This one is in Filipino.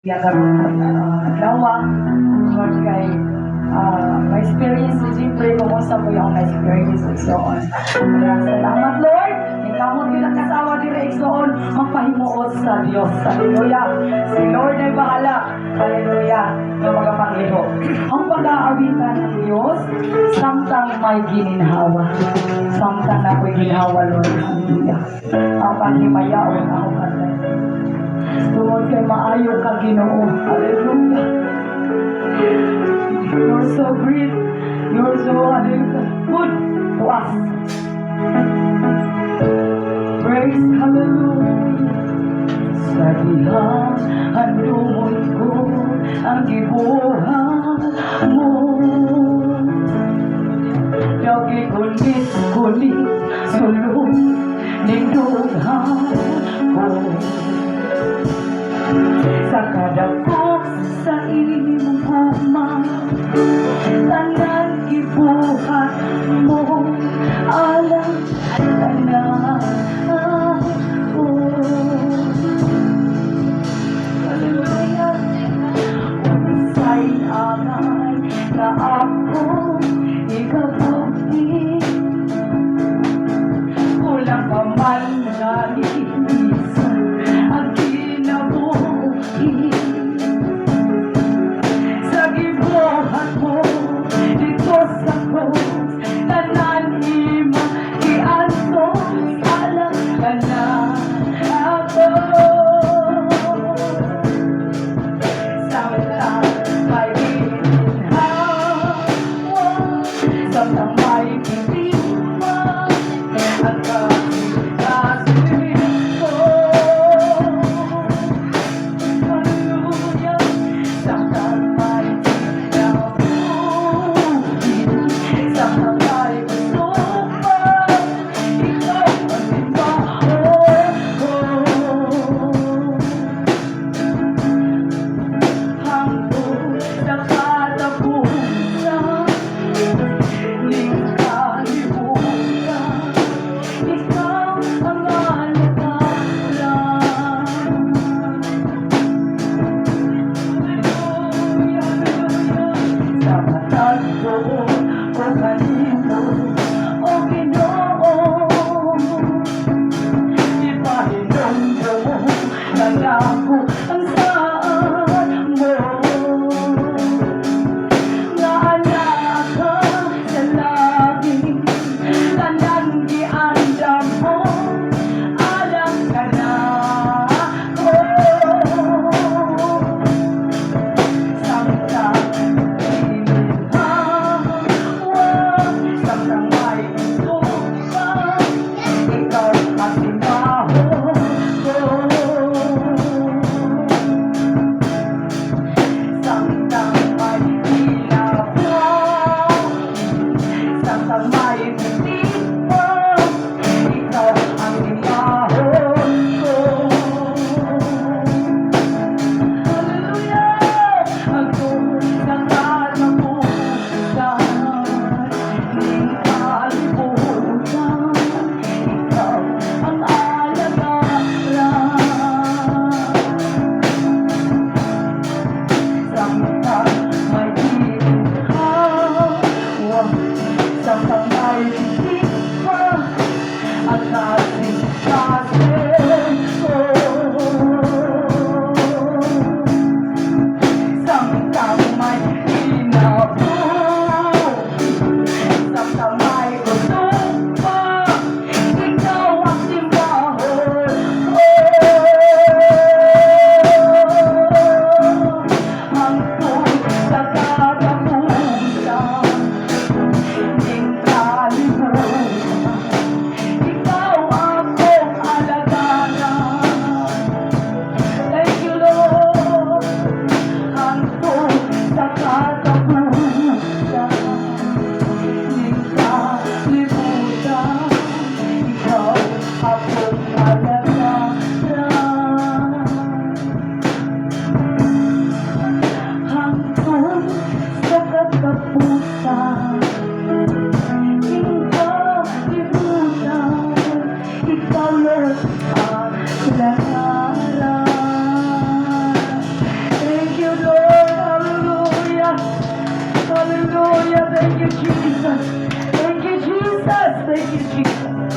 Ya karon adlaw tungod kay ma-experience ni siyempre kumusta po yung na-experience igsoon. Kaya salamat Lord, ikaw mo bilang kasawa dire igsoon magpahimuot sa Dios. Hallelujah. Si Lord ay bahala. Hallelujah. Nga magapangliho. Ang pag-aawitan ng Diyos samtang may gininhawa. Samtang na ko'y ginhawa Lord. Hallelujah. Ang panghimayaon ako kanila. Tungod kay maayo ka Ginoo. Hallelujah. You're so great. You're so hallelujah, good to us. Praise hallelujah. Sa dihang handumon ko ang gibuhat mo. Lagi kulit sulong ning dughan ko. Sa kadako sa imong huma tanan gibuhat mo alam tanan ko. Hallelujah. you, Jesus. Thank you, Jesus. Thank you, Jesus.